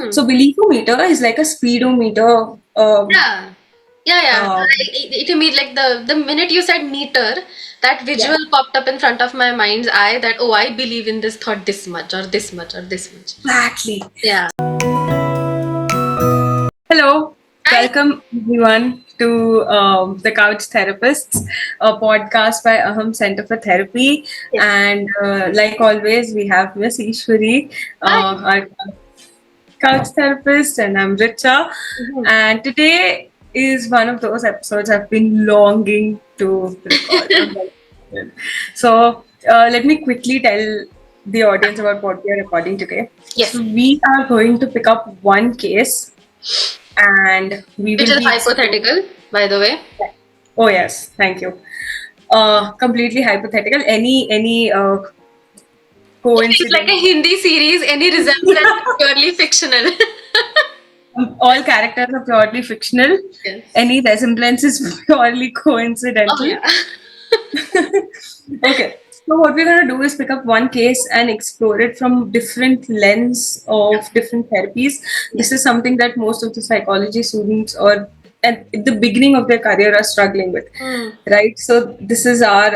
So believometer is like a speedometer. Yeah. Yeah. Uh, It means like the minute you said meter, that yeah, visual popped up in front of my mind's eye that, oh, I believe in this thought this much or this much or this much. exactly. Yeah. Hello, I welcome everyone to the Couch Therapists, a podcast by Aham Center for Therapy. Yes. And like always, we have Miss Ishwari, Hi. our couch therapist, and I'm Richa. Mhm. And today is one of those episodes I've been longing to record. So let me quickly tell the audience about what we are recording today. So Yes. we are going to pick up one case and we Which will is be exploring. hypothetical, by the way. Oh yes, thank you. Completely hypothetical. Any It is like coincidence? a Hindi series, any resemblance is purely fictional. All characters are purely fictional. Yes. Any resemblance is purely Oh coincidental. yeah. Okay. So what we're going to do is pick up one case and explore it from different lens Yeah. of different therapies. Yeah. This is something that most of the psychology students or at the beginning of their career are struggling with, Hmm. right? So this is our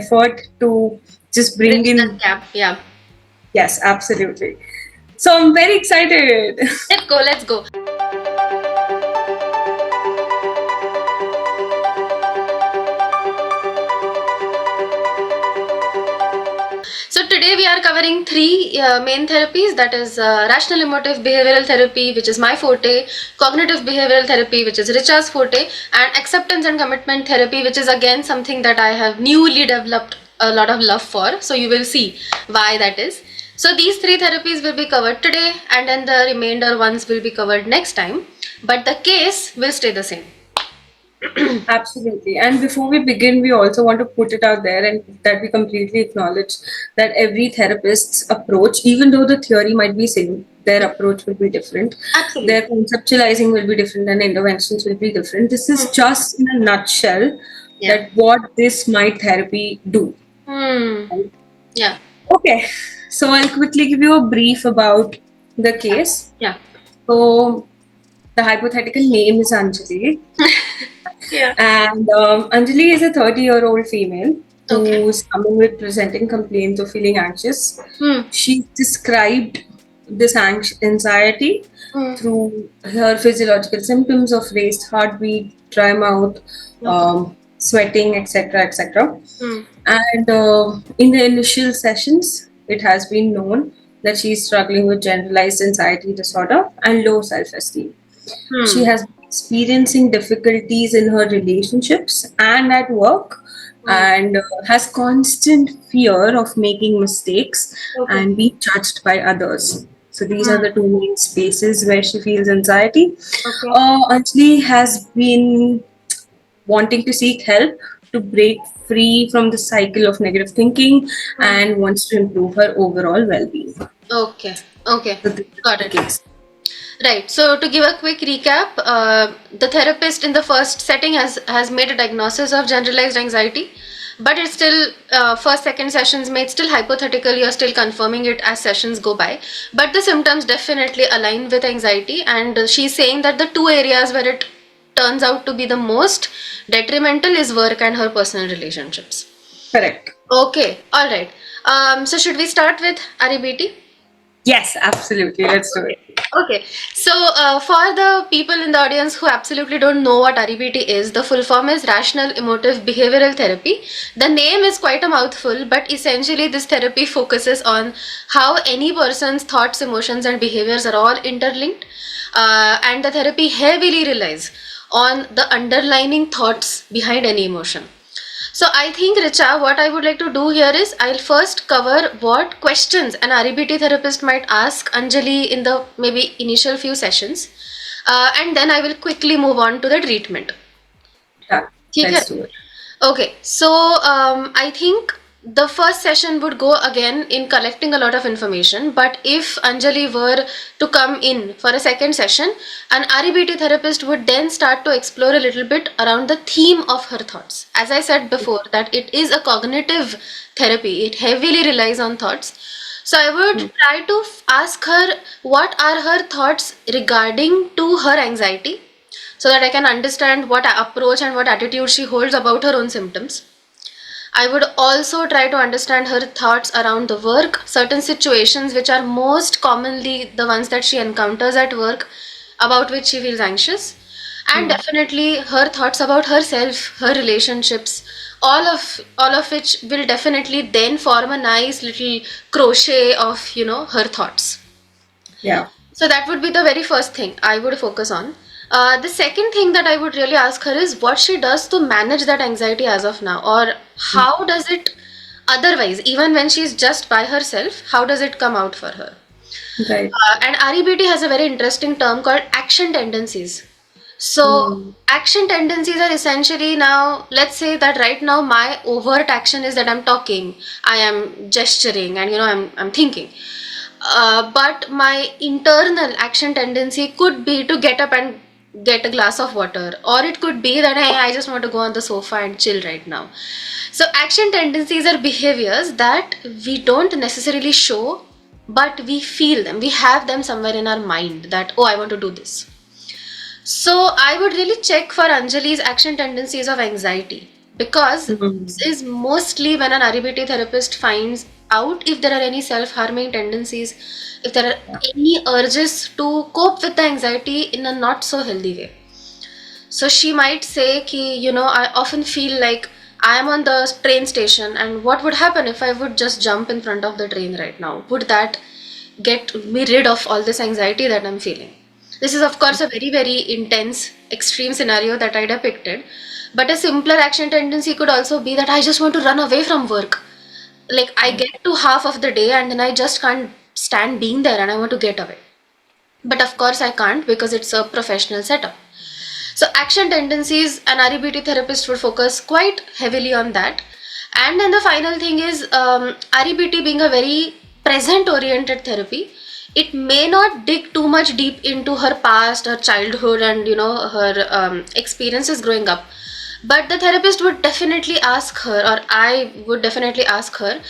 effort to just bring Bridge that in. gap. Yeah. Yes, absolutely. So I'm very excited. Let's go. Let's go. So today we are covering three main therapies, that is rational emotive behavioral therapy, which is my forte, cognitive behavioral therapy, which is Richa's forte, and acceptance and commitment therapy, which is again something that I have newly developed a lot of love for. So you will see why that is. So these three therapies will be covered today, and then the remainder ones will be covered next time. But the case will stay the same. Absolutely. And before we begin, we also want to put it out there and that we completely acknowledge that every therapist's approach, even though the theory might be same, their approach will be different. Their Absolutely. conceptualizing will be different and interventions will be different. This is Hmm. just in a nutshell Yeah. that what this might therapy do. Hmm. Right? Yeah. Okay. So I'll quickly give you a brief about the case. Yeah. So the hypothetical name is Anjali. Yeah. And Anjali is a 30-year-old female Okay. who's coming with presenting complaints of feeling anxious. Hmm. She described this anxiety Hmm. through her physiological symptoms of raised heartbeat, dry mouth, Okay. sweating, etc., etc. Hmm. And in the initial sessions, it has been known that she's struggling with generalized anxiety disorder and low self-esteem. She Hmm. has been experiencing difficulties in her relationships and at work Hmm. and has constant fear of making mistakes Okay. and being judged by others. So these are Hmm. the two main spaces where she feels anxiety. Okay. Anjali has been wanting to seek help to break free from the cycle of negative thinking Hmm. and wants to improve her overall well-being. Okay. Okay. So this is Got the it. case. Right. So to give a quick recap, the therapist in the first setting has made a diagnosis of generalized anxiety, but it's still first second sessions made still hypothetical. You're still confirming it as sessions go by, but the symptoms definitely align with anxiety, and she's saying that the two areas where it turns out to be the most detrimental is work and her personal relationships. Correct. Okay, all right. So should we start with REBT? Yes, absolutely. Let's do it. Okay, so for the people in the audience who absolutely don't know what REBT is, the full form is Rational Emotive Behavioral Therapy. The name is quite a mouthful, but essentially this therapy focuses on how any person's thoughts, emotions, and behaviors are all interlinked, and the therapy heavily relies on the underlying thoughts behind any emotion. So I think, Richa, what I would like to do here is I'll first cover what questions an REBT therapist might ask Anjali in the maybe initial few sessions, and then I will quickly move on to the treatment. Yeah, ठीक है? let's do it. Okay, so I think the first session would go again in collecting a lot of information. But if Anjali were to come in for a second session, an REBT therapist would then start to explore a little bit around the theme of her thoughts. As I said before, that it is a cognitive therapy, it heavily relies on thoughts. So I would try to ask her what are her thoughts regarding to her anxiety, so that I can understand what approach and what attitude she holds about her own symptoms. I would also try to understand her thoughts around the work, certain situations which are most commonly the ones that she encounters at work, about which she feels anxious, and definitely her thoughts about herself, her relationships, all of which will definitely then form a nice little crochet of, her thoughts. Yeah. So that would be the very first thing I would focus on. The second thing that I would really ask her is what she does to manage that anxiety as of now, or how does it otherwise, even when she's just by herself, how does it come out for her? Right. And REBT has a very interesting term called action tendencies. So, action tendencies are essentially now, let's say that right now my overt action is that I'm talking, I am gesturing, and I'm thinking. But my internal action tendency could be to get up and get a glass of water, or it could be that hey, I just want to go on the sofa and chill right now. So, action tendencies are behaviors that we don't necessarily show, but we feel them. We have them somewhere in our mind that, oh, I want to do this. So I would really check for Anjali's action tendencies of anxiety, because this is mostly when an REBT therapist finds out if there are any self-harming tendencies, if there are any urges to cope with the anxiety in a not so healthy way. So she might say ki, I often feel like I am on the train station, and what would happen if I would just jump in front of the train right now? Would that get me rid of all this anxiety that I'm feeling? This is, of course, a very, very intense, extreme scenario that I depicted. But a simpler action tendency could also be that I just want to run away from work. Like, I get to half of the day and then I just can't stand being there and I want to get away. But of course, I can't because it's a professional setup. So, action tendencies, an REBT therapist would focus quite heavily on that. And then the final thing is REBT being a very present oriented therapy, it may not dig too much deep into her past, her childhood, and her experiences growing up. But the therapist would definitely ask her, or I would definitely ask her,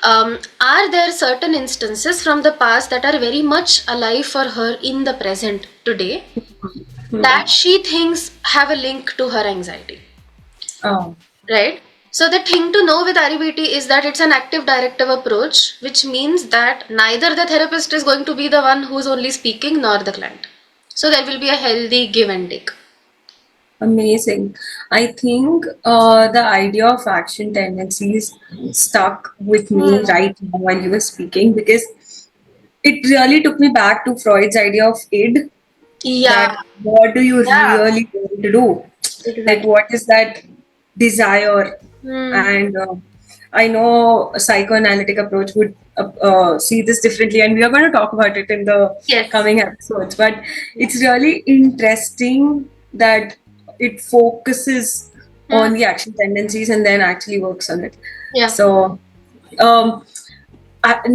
are there certain instances from the past that are very much alive for her in the present today that she thinks have a link to her anxiety, Oh, right? So the thing to know with REBT is that it's an active directive approach, which means that neither the therapist is going to be the one who's only speaking nor the client. So there will be a healthy give and take. amazing. I think the idea of action tendencies stuck with me right now while you were speaking, because it really took me back to Freud's idea of id, Yeah, that what do you yeah, really want to do? Like, exactly. what is that desire? Hmm. And I know a psychoanalytic approach would see this differently, and we are going to talk about it in the Yes. coming episodes. But Yeah. it's really interesting that it focuses Hmm. on the action tendencies and then actually works on it. Yeah. So, um,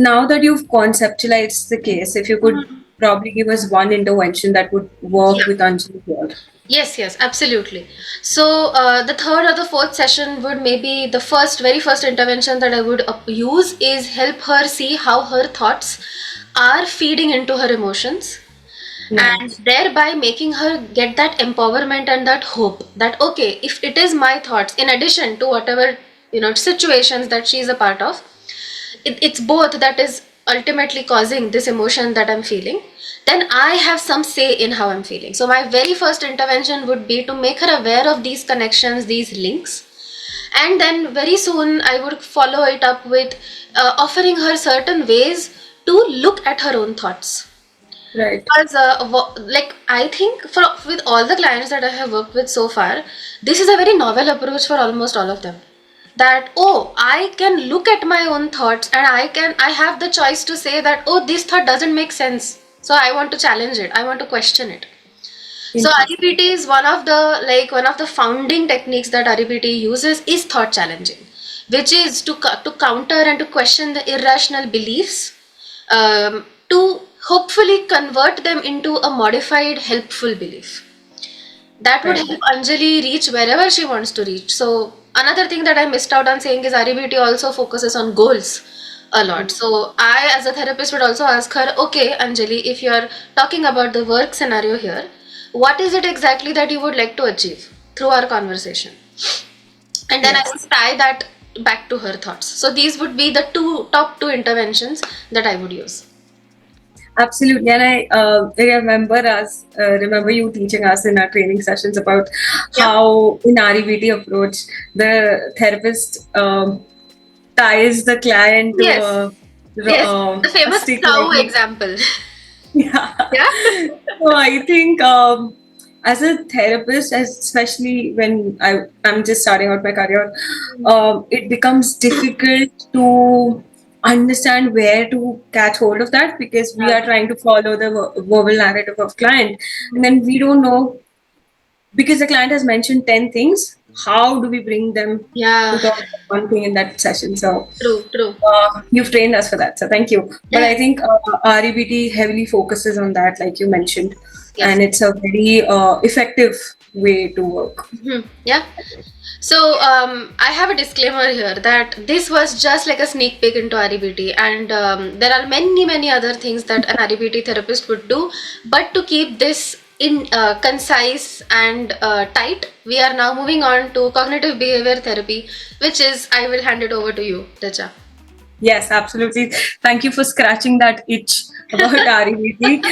now that you've conceptualized the case, if you could Hmm. probably give us one intervention that would work Yeah. with Anjali here. Yes, yes, absolutely. So the third or the fourth session would maybe the very first intervention that I would use is help her see how her thoughts are feeding into her emotions, and Nice. thereby making her get that empowerment and that hope that okay, if it is my thoughts in addition to whatever situations that she is a part of, it's both that is ultimately causing this emotion that I'm feeling, then I have some say in how I'm feeling. So my very first intervention would be to make her aware of these connections, these links, and then very soon I would follow it up with offering her certain ways to look at her own thoughts. Right. Because like I think for with all the clients that I have worked with so far, this is a very novel approach for almost all of them. That oh, I can look at my own thoughts and I have the choice to say that oh, this thought doesn't make sense. So I want to challenge it. I want to question it. So Interesting. REBT is one of the founding techniques that REBT uses is thought challenging, which is to counter and to question the irrational beliefs, to hopefully convert them into a modified helpful belief that would Right. help Anjali reach wherever she wants to reach. So another thing that I missed out on saying is REBT also focuses on goals. A lot. So I, as a therapist, would also ask her, okay, Anjali, if you're talking about the work scenario here, what is it exactly that you would like to achieve through our conversation? And then I Yes. would tie that back to her thoughts. So these would be the top two interventions that I would use. Absolutely, and I remember you teaching us in our training sessions about Yeah. how in REBT approach the therapist ties the client to Yes. Yes. The a famous stick cow like example. yeah. Yeah. So I think as a therapist, especially when I'm just starting out my career, it becomes difficult to understand where to catch hold of that because we Yeah. are trying to follow the verbal narrative of client, and then we don't know because the client has mentioned 10 things. How do we bring them to Yeah. talk about one thing in that session? So True. True. you've trained us for that, so thank you. But Yeah. I think REBT heavily focuses on that, like you mentioned, Yes. and it's a very effective way to work. Yeah. So, I have a disclaimer here that this was just like a sneak peek into REBT, and there are many, many other things that an REBT therapist would do. But to keep this in concise and tight, we are now moving on to cognitive behavior therapy, which is, I will hand it over to you, Richa. Yes, absolutely. Thank you for scratching that itch about REBT.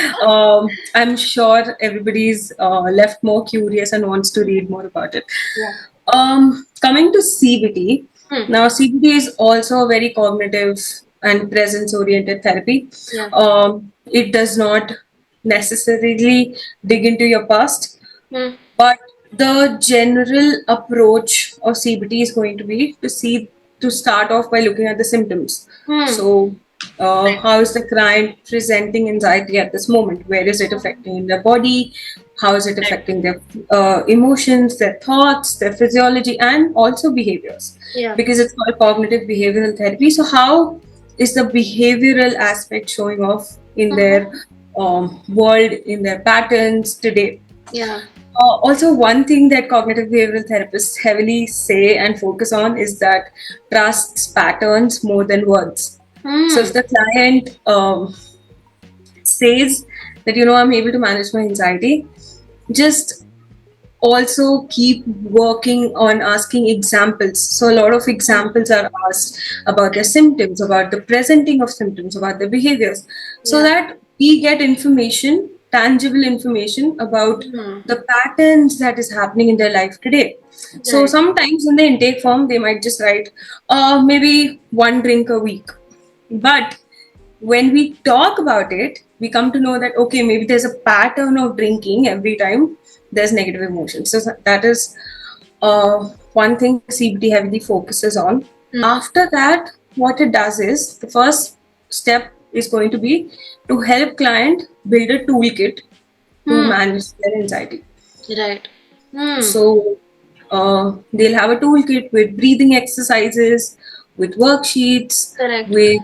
I'm sure everybody's left more curious and wants to read more about it. Yeah. Coming to CBT, Hmm. now CBT is also a very cognitive and presence oriented therapy. Yeah. It does not necessarily dig into your past, Hmm. but the general approach of CBT is going to be to start off by looking at the symptoms. Hmm. So, how is the client presenting anxiety at this moment? Where is it affecting their body? How is it Right. affecting their emotions, their thoughts, their physiology, and also behaviors? Yeah. Because it's called cognitive behavioral therapy. So, how is the behavioral aspect showing off in their world, in their patterns today? Yeah. Also, one thing that cognitive behavioral therapists heavily say and focus on is that trusts patterns more than words. So, Hmm. if the client says that, I'm able to manage my anxiety, just also keep working on asking examples. So, a lot of examples are asked about their symptoms, about the presenting of symptoms, about their behaviors, so Yeah. that we get information, tangible information about Hmm. the patterns that is happening in their life today. So, Right. sometimes in the intake form, they might just write maybe one drink a week. But when we talk about it, we come to know that okay, maybe there's a pattern of drinking every time there's negative emotions. So that is one thing CBT heavily focuses on. After that, what it does is the first step is going to be to help client build a toolkit to Hmm. manage their anxiety. Right. Hmm. So they'll have a toolkit with breathing exercises, with worksheets, Correct. with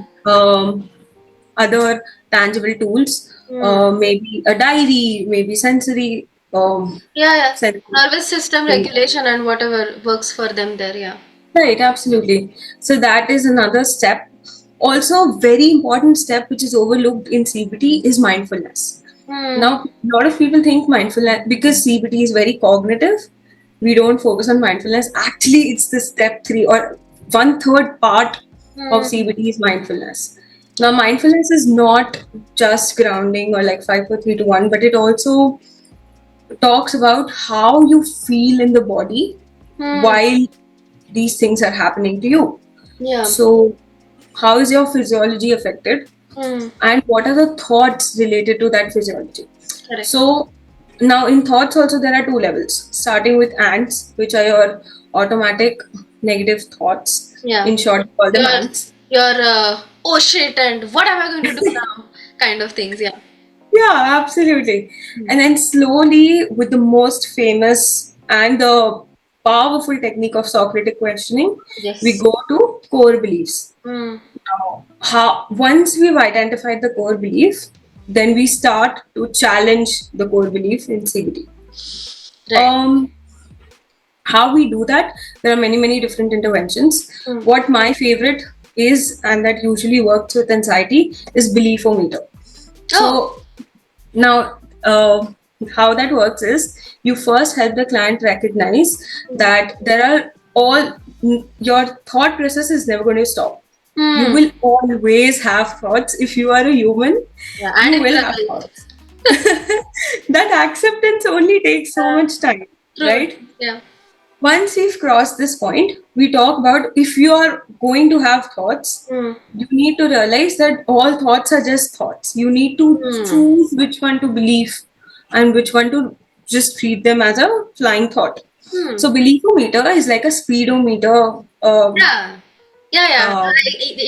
other tangible tools, Hmm. maybe a diary, maybe Yeah, yeah. sensory Nervous system thing. regulation and whatever works for them there, yeah. Right, absolutely. So that is another step. Also, very important step which is overlooked in CBT is mindfulness. Hmm. Now, a lot of people think mindfulness because CBT is very cognitive. We don't focus on mindfulness. Actually, it's the step three or one third part of Hmm. CBT is mindfulness. Now, mindfulness is not just grounding or like 5 4 3 2 1, but it also talks about how you feel in the body Hmm. while these things are happening to you. Yeah. So, how is your physiology affected, Hmm. and what are the thoughts related to that physiology? Correct. So, now in thoughts, also, there are two levels starting with ants, which are your automatic negative thoughts. Yeah. In short, we call them Your ants. oh shit and what am I going to do now? Kind of things, yeah. Yeah, absolutely. And then slowly, with the most famous and the powerful technique of Socratic questioning, we Yes. go to core beliefs. Hmm. Now, how once we've identified the core belief, then we start to challenge the core belief in CBT. Right. Um, how we do that? There are many different interventions. Hmm. What my favorite is, and that usually works with anxiety, is belief-o-meter. Oh. So now, how that works is you first help the client recognize that there are your thought process is never going to stop. You will always have thoughts. If you are a human, Yeah, you and in will real have life. thoughts. That acceptance only takes so much time, True. right? Yeah. Once we've crossed this point, we talk about if you are going to have thoughts, Hmm. you need to realize that all thoughts are just thoughts. You need to Hmm. choose which one to believe and which one to just treat them as a flying thought. Hmm. So, believometer is like a speedometer. Yeah. Yeah, yeah. Uh,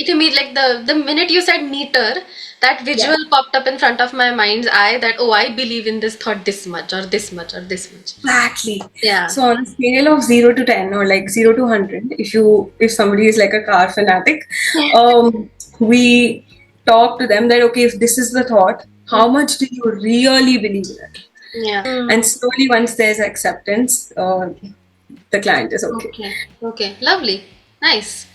It means like the minute you said meter, that yeah, visual popped up in front of my mind's eye that, oh, I believe in this thought this much or this much or this much. exactly. Yeah. So, on a scale of 0 to 10 or like 0 to 100, if somebody is like a car fanatic, we talk to them that okay, if this is the thought, how much do you really believe in it? Yeah. And slowly, once there's acceptance, the client is okay. Okay. Okay. Lovely. Nice.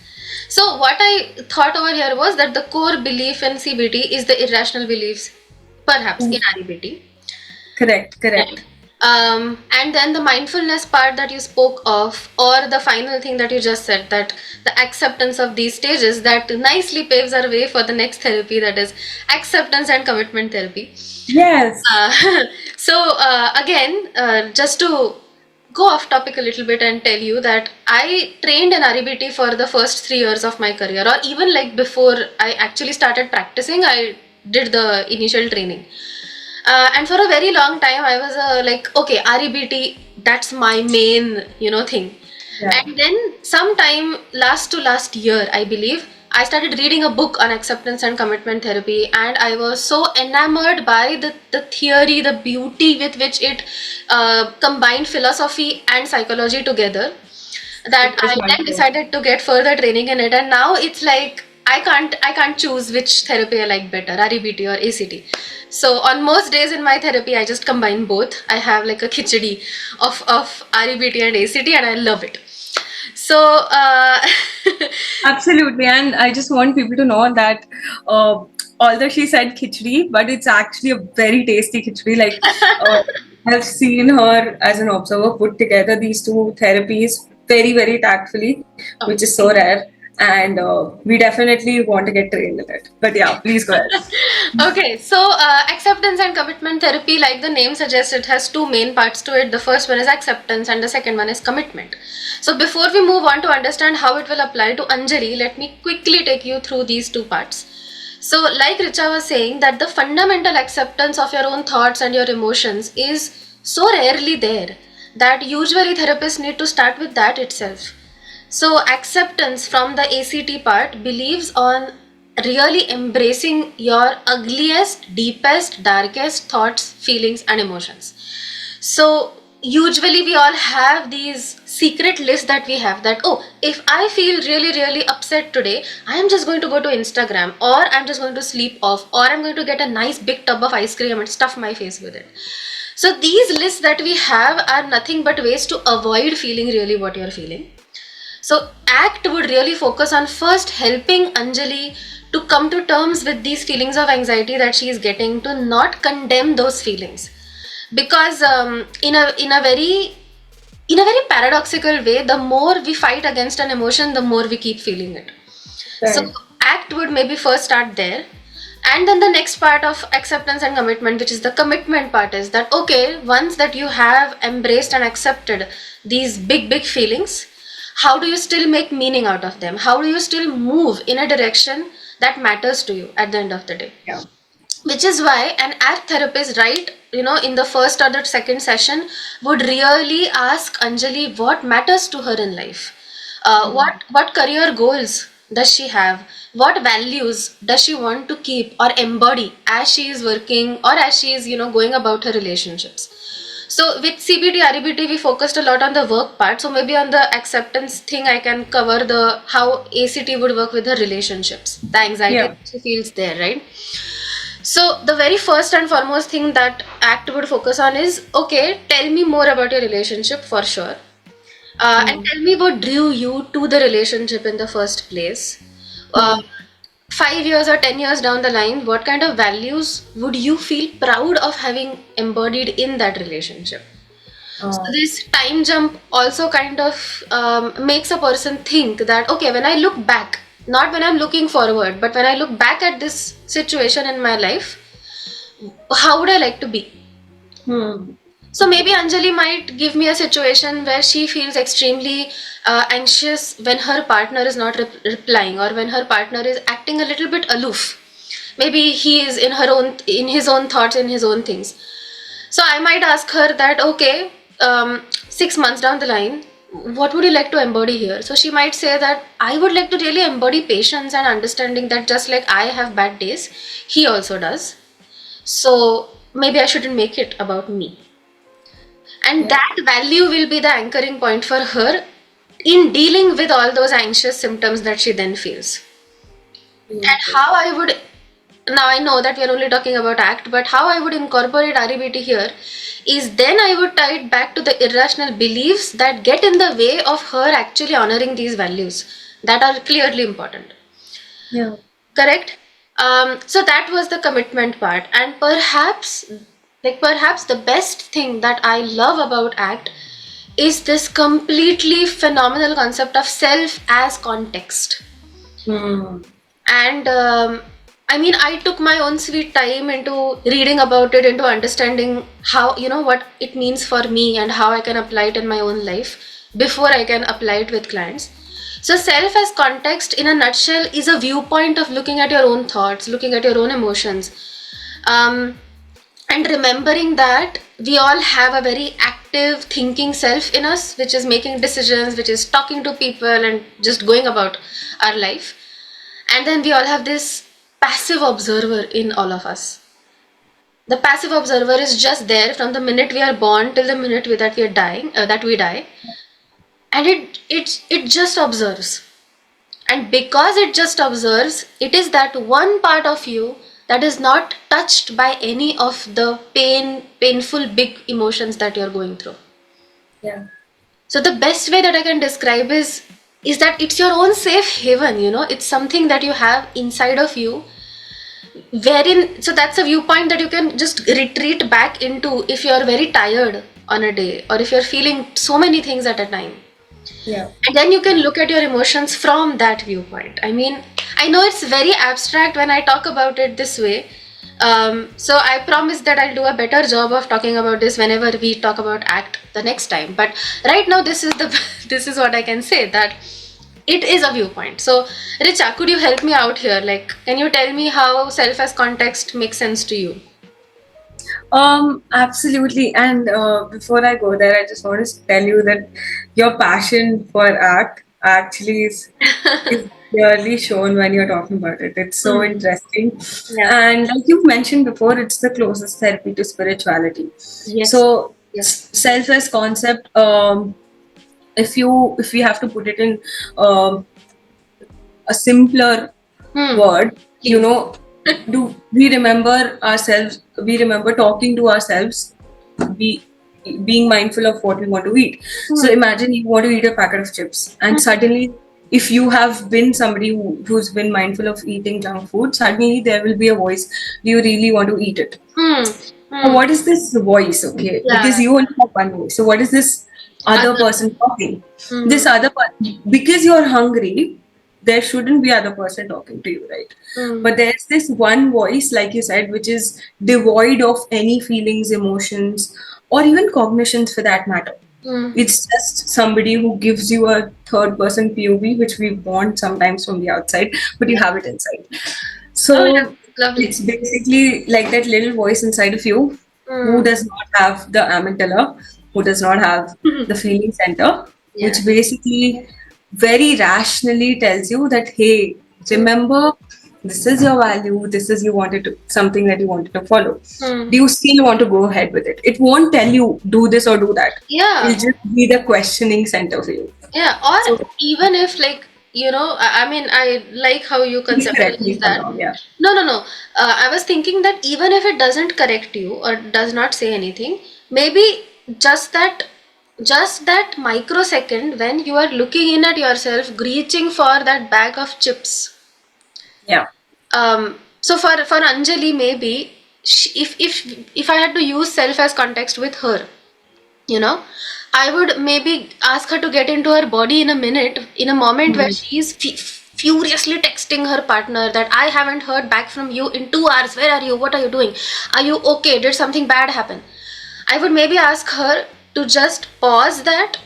So what I thought over here was that the core belief in CBT is the irrational beliefs, perhaps in REBT. Correct, Right. correct. And then the mindfulness part that you spoke of, or the final thing that you just said, that the acceptance of these stages that nicely paves our way for the next therapy, that is acceptance and commitment therapy. Yes. Just to go off topic a little bit and tell you that I trained in REBT for the first 3 years of my career, or even like before I actually started practicing, I did the initial training. And for a very long time, I was like, okay, REBT, that's my main, thing. Yeah. And then sometime last year, I believe, I started reading a book on acceptance and commitment therapy, and I was so enamored by the theory, the beauty with which it combined philosophy and psychology together, that It was I then wonderful. decided to get further training in it, and now it's like I can't choose which therapy I like better, REBT or ACT. So on most days in my therapy, I just combine both. I have like a khichdi of REBT and ACT, and I love it. So Absolutely. And I just want people to know that although she said khichdi, but it's actually a very tasty khichdi. Like, I've seen her as an observer put together these two therapies very, very tactfully, which is so rare. And we definitely want to get trained in it. But yeah, please go ahead. Okay, so acceptance and commitment therapy, like the name suggests, it has two main parts to it. The first one is acceptance, and the second one is commitment. So, before we move on to understand how it will apply to Anjali, let me quickly take you through these two parts. So, like Richa was saying, that the fundamental acceptance of your own thoughts and your emotions is so rarely there that usually therapists need to start with that itself. So, acceptance from the ACT part believes on really embracing your ugliest, deepest, darkest thoughts, feelings, and emotions. So, usually we all have these secret lists that we have that, oh, if I feel really, really upset today, I am just going to go to Instagram, or I'm just going to sleep off, or I'm going to get a nice big tub of ice cream and stuff my face with it. So, these lists that we have are nothing but ways to avoid feeling really what you're feeling. So, ACT would really focus on first helping Anjali to come to terms with these feelings of anxiety that she is getting, to not condemn those feelings, because in a very paradoxical way, the more we fight against an emotion, the more we keep feeling it. So, Right. ACT would maybe first start there. And then the next part of acceptance and commitment, which is the commitment part, is that okay, once that you have embraced and accepted these big, big feelings, how do you still make meaning out of them? How do you still move in a direction that matters to you at the end of the day? Yeah. Which is why an ACT therapist, right, in the first or the second session, would really ask Anjali what matters to her in life. What career goals does she have? What values does she want to keep or embody as she is working, or as she is going about her relationships? So with CBT REBT, we focused a lot on the work part. So maybe on the acceptance thing, I can cover the how ACT would work with her relationships, the anxiety Yeah. that she feels there, right? So the very first and foremost thing that ACT would focus on is, okay, tell me more about your relationship for sure. And tell me what drew you to the relationship in the first place. Uh, 5 years or 10 years down the line, what kind of values would you feel proud of having embodied in that relationship? So Uh, this time jump also kind of makes a person think that, okay, when I look back, not when I'm looking forward, but when I look back at this situation in my life, how would I like to be? hmm. So maybe Anjali might give me a situation where she feels extremely anxious when her partner is not replying, or when her partner is acting a little bit aloof. Maybe he is in his own thoughts, in his own things. So I might ask her that, okay, 6 months down the line, what would you like to embody here? So she might say that I would like to really embody patience and understanding, that just like I have bad days, he also does. So maybe I shouldn't make it about me. And Yeah. that value will be the anchoring point for her in dealing with all those anxious symptoms that she then feels. And Beautiful. how I would, now I know that we are only talking about ACT, but how I would incorporate REBT here is then I would tie it back to the irrational beliefs that get in the way of her actually honoring these values that are clearly important. Yeah. Correct? So that was the commitment part, and perhaps the best thing that I love about ACT is this completely phenomenal concept of self as context. Hmm. And I mean, I took my own sweet time into reading about it, into understanding how, what it means for me and how I can apply it in my own life before I can apply it with clients. So, self as context, in a nutshell, is a viewpoint of looking at your own thoughts, looking at your own emotions, um, and remembering that we all have a very active thinking self in us, which is making decisions, which is talking to people, and just going about our life. And then we all have this passive observer in all of us. The passive observer is just there from the minute we are born till the minute that we are dying, that we die, and it just observes. And because it just observes, it is that one part of you that is not touched by any of the painful big emotions that you're going through. Yeah. So the best way that I can describe is that it's your own safe haven. It's something that you have inside of you, wherein, so that's a viewpoint that you can just retreat back into if you're very tired on a day, or if you're feeling so many things at a time. Yeah. And then you can look at your emotions from that viewpoint. I mean, I know it's very abstract when I talk about it this way. So I promise that I'll do a better job of talking about this whenever we talk about ACT the next time. But right now, this is the this is what I can say, that it is a viewpoint. So Richa, could you help me out here? Like, can you tell me how self as context makes sense to you? Absolutely. And before I go there, I just want to tell you that your passion for ACT actually is clearly shown when you're talking about it. It's so Hmm. interesting. Yeah. And like you've mentioned before, it's the closest therapy to spirituality. Yes. So Yes. self as concept, if we have to put it in um, a simpler Hmm. word, you Please. know, do we remember ourselves? We remember talking to ourselves, be being mindful of what we want to eat. So Hmm. imagine you want to eat a packet of chips, and Hmm. suddenly, if you have been somebody who's been mindful of eating junk food, suddenly there will be a voice. Do you really want to eat it? Hmm. Now, Hmm. what is this voice? Okay, because Yeah. you only have one voice. So what is this other Other. person talking? Hmm. This other person, because you're hungry, there shouldn't be other person talking to you, right? Hmm. But there's this one voice, like you said, which is devoid of any feelings, emotions, or even cognitions for that matter. Hmm. It's just somebody who gives you a third person POV, which we want sometimes from the outside, but you Yeah. have it inside. Oh yeah. So Lovely. it's basically like that little voice inside of you who Hmm. does not have the amygdala, who does not have the feeling center, Yeah. which basically very rationally tells you that, hey, Hmm. remember, this is your value, this is you wanted to something that you wanted to follow. Hmm. Do you still want to go ahead with it? It won't tell you do this or do that. It'll Yeah. just be the questioning center for you. Yeah. Or So even if, like, I mean, I like how you please correct me conceptualize if I'm that. wrong. Yeah. No, no, no. I was thinking that even if it doesn't correct you or does not say anything, maybe just that just that microsecond when you are looking in at yourself, reaching for that bag of chips. Yeah. So for Anjali, maybe if I had to use self as context with her, you know, I would maybe ask her to get into her body in a minute, in a moment where Mhm. she is furiously texting her partner that I haven't heard back from you in 2 hours. Where are you? What are you doing? Are you okay? Did something bad happen? I would maybe ask her to just pause that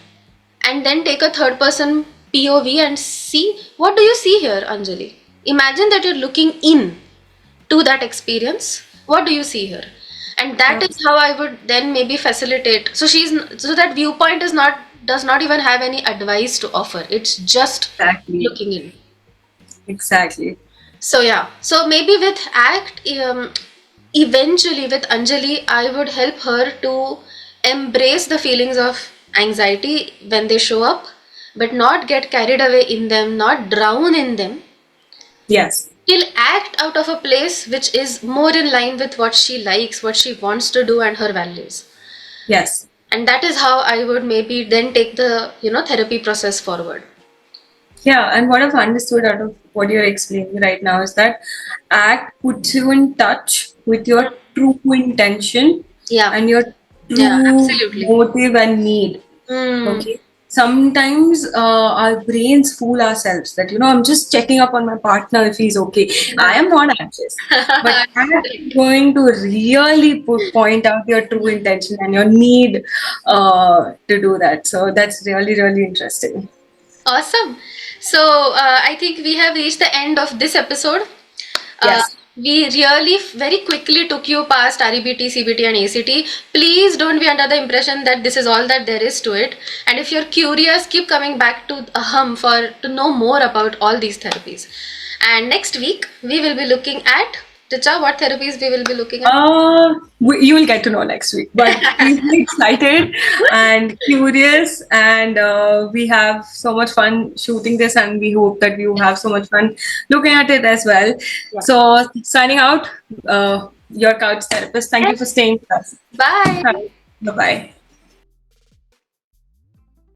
and then take a third person POV and see, what do you see here, Anjali? Imagine that you're looking in to that experience. What do you see here? And that is how I would then maybe facilitate. So that viewpoint is not, does not even have any advice to offer. It's just Exactly. looking in. Exactly. So yeah, so maybe with ACT, eventually with Anjali, I would help her to embrace the feelings of anxiety when they show up, but not get carried away in them, not drown in them. Yes. Still act out of a place which is more in line with what she likes, what she wants to do, and her values. Yes. And that is how I would maybe then take the, therapy process forward. Yeah, and what I've understood out of what you're explaining right now is that ACT puts you in touch with your true intention Yeah, and your yeah, true absolutely. motive and need. Mm. Okay. Sometimes our brains fool ourselves that, I'm just checking up on my partner if he's okay. I am not anxious. But ACT is going to really point out your true intention and your need to do that. So that's really, really interesting. Awesome. So I think we have reached the end of this episode. Uh, Yes. we really very quickly took you past REBT, CBT, and ACT. Please don't be under the impression that this is all that there is to it. And if you're curious, keep coming back to Aham for to know more about all these therapies. And next week we will be looking at, Richa, what therapies we will be looking at? You will get to know next week. But please be excited and curious, and we have so much fun shooting this, and we hope that you have so much fun looking at it as well. Yeah. So, signing out, your couch therapist. Thank you for staying with us. Bye. Bye bye.